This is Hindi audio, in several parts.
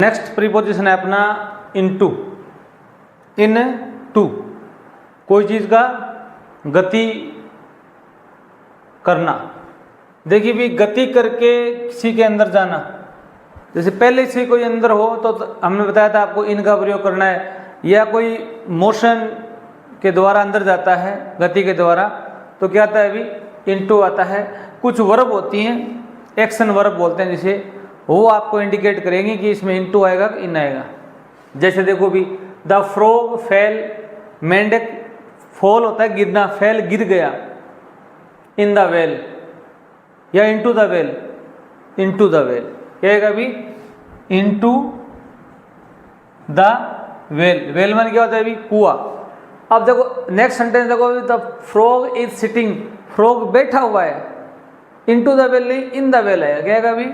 नेक्स्ट प्रीपोजिशन है अपना इनटू। इन टू कोई चीज़ का गति करना। देखिए भी गति करके किसी के अंदर जाना, जैसे पहले से कोई अंदर हो तो हमने बताया था आपको इन का प्रयोग करना है, या कोई मोशन के द्वारा अंदर जाता है गति के द्वारा तो क्या आता है अभी इनटू आता है। कुछ वर्ब होती हैं, एक्शन वर्ब बोलते हैं जिसे, वो आपको इंडिकेट करेंगे कि इसमें इनटू आएगा कि इन आएगा। जैसे देखो भी द फ्रॉग फेल, मेंढक फॉल होता है गिरना, फेल गिर गया, इन द वेल या into the well, into the well क्या आएगा अभी इनटू द वेल। वेल मान क्या होता है अभी कुआं। अब देखो नेक्स्ट सेंटेंस देखो, the frog is sitting, frog बैठा हुआ है, इनटू द वेल नहीं इन द वेल है, क्या आएगा अभी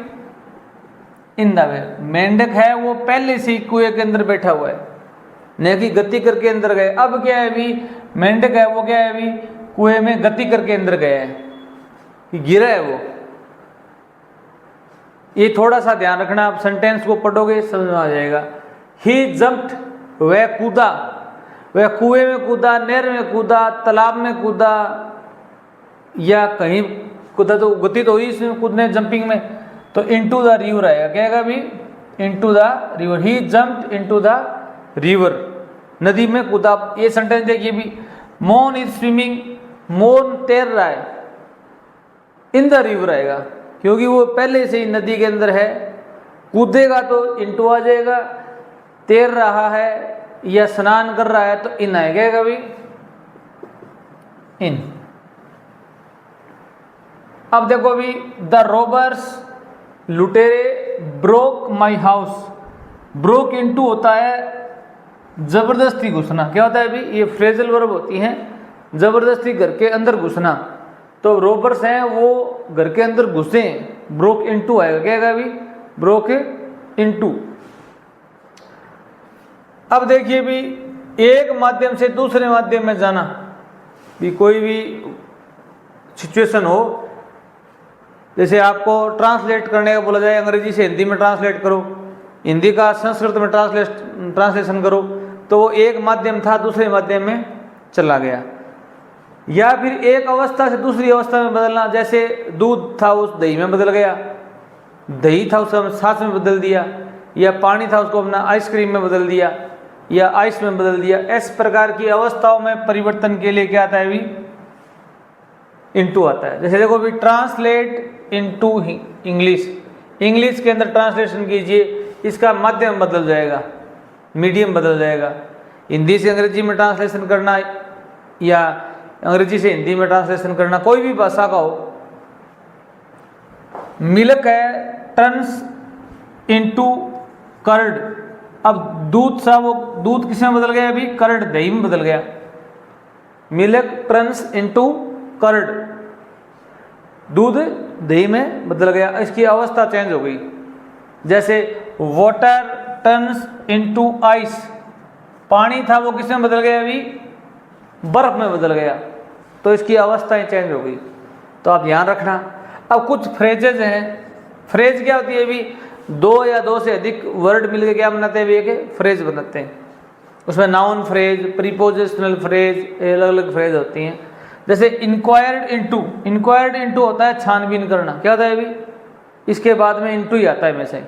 इन द वेल। मेंढक है वो पहले से कुएं के अंदर बैठा हुआ है, नहीं कि गति करके अंदर गए। अब क्या है अभी मेंढक है वो क्या है अभी कुएं में गति करके अंदर गया है कि गिरा है वो। ये थोड़ा सा ध्यान रखना, आप सेंटेंस को पढ़ोगे समझ में आ जाएगा। ही जंप्ड, वह कूदा, वह कुएं में कूदा, नहर में कूदा, तालाब में कूदा या कहीं कूदा, तो गति तो हुई इसमें कूदने जंपिंग में, तो इनटू द रिवर आएगा, क्या आएगा अभी into the river. He jumped into the river, नदी में कूदा। ये सेंटेंस देखिए भी मोहन इज स्विमिंग, मोहन तैर रहा है, इन द रिवर आएगा क्योंकि वो पहले से ही नदी के अंदर है। कूदेगा तो इनटू आ जाएगा, तैर रहा है या स्नान कर रहा है तो इन आएगा कभी इन। अब देखो अभी द रोबर्स, लुटेरे broke my house, broke into होता है जबरदस्ती घुसना, क्या होता है अभी ये फ्रेजल वर्ब होती हैं, जबरदस्ती घर के अंदर घुसना। तो रोबर्स हैं वो घर के अंदर घुसे, ब्रोक इनटू आएगा, क्या आएगा अभी ब्रोक इनटू। अब देखिए भी एक माध्यम से दूसरे माध्यम में जाना, भी कोई भी सिचुएशन हो, जैसे आपको ट्रांसलेट करने का बोला जाए, अंग्रेजी से हिंदी में ट्रांसलेट करो, हिंदी का संस्कृत में ट्रांसलेशन करो, तो वो एक माध्यम था दूसरे माध्यम में चला गया। या फिर एक अवस्था से दूसरी अवस्था में बदलना, जैसे दूध था उस दही में बदल गया, दही था उसको छाछ में बदल दिया, या पानी था उसको अपना आइसक्रीम में बदल दिया या आइस में बदल दिया। इस प्रकार की अवस्थाओं में परिवर्तन के लिए क्या आता है अभी इनटू आता है। जैसे देखो अभी ट्रांसलेट इनटू इंग्लिश, इंग्लिश के अंदर ट्रांसलेशन कीजिए, इसका माध्यम बदल जाएगा, मीडियम बदल जाएगा। हिंदी से अंग्रेजी में ट्रांसलेशन करना या अंग्रेजी से हिंदी में ट्रांसलेशन करना, कोई भी भाषा का हो। मिल्क है टर्न्स इनटू कर्ड, अब दूध सा वो दूध किसमें बदल गया अभी कर्ड, दही में बदल गया। मिल्क टर्न्स इनटू कर्ड, दूध दही में बदल गया, इसकी अवस्था चेंज हो गई। जैसे वाटर टर्न्स इनटू आइस, पानी था वो किसमें बदल गया अभी बर्फ में बदल गया, तो इसकी अवस्थाएं चेंज हो गई। तो आप ध्यान रखना। अब कुछ फ्रेजेज हैं, फ्रेज क्या होती है अभी दो या दो से अधिक वर्ड मिलकर क्या बनाते हैं, एक फ्रेज बनाते हैं। उसमें नाउन फ्रेज, प्रीपोजिशनल फ्रेज, अलग अलग फ्रेज होती हैं। जैसे इंक्वायर्ड इनटू, इंक्वायर्ड इनटू होता है छानबीन करना, क्या होता है अभी इसके बाद में इनटू ही आता है में से।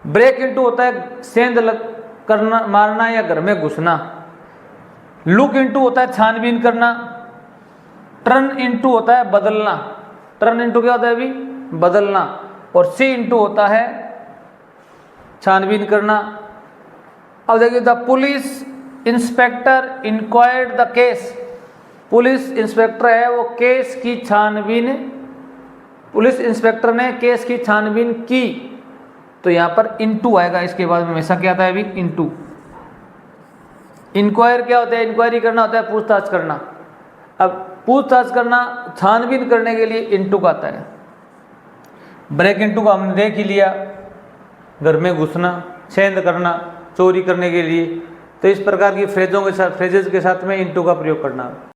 ब्रेक इनटू होता है सेंध करना, मारना या घर में घुसना। लुक इनटू होता है छानबीन करना। टर्न इनटू होता है बदलना, टर्न इनटू क्या होता है अभी बदलना। और सी इनटू होता है छानबीन करना। अब देखिए the police inspector inquired the case, police inspector है वो केस की छानबीन, पुलिस इंस्पेक्टर ने केस की छानबीन की, तो यहाँ पर इनटू आएगा, इसके बाद में हमेशा क्या आता है अभी इनटू। इंक्वायर क्या होता है, इंक्वायरी करना होता है पूछताछ करना। अब पूछताछ करना छानबीन करने के लिए इनटू का आता है। ब्रेक इनटू का हमने देख ही लिया, घर में घुसना, छेद करना, चोरी करने के लिए। तो इस प्रकार की फ्रेजों के साथ, फ्रेजेस के साथ में इनटू का प्रयोग करना।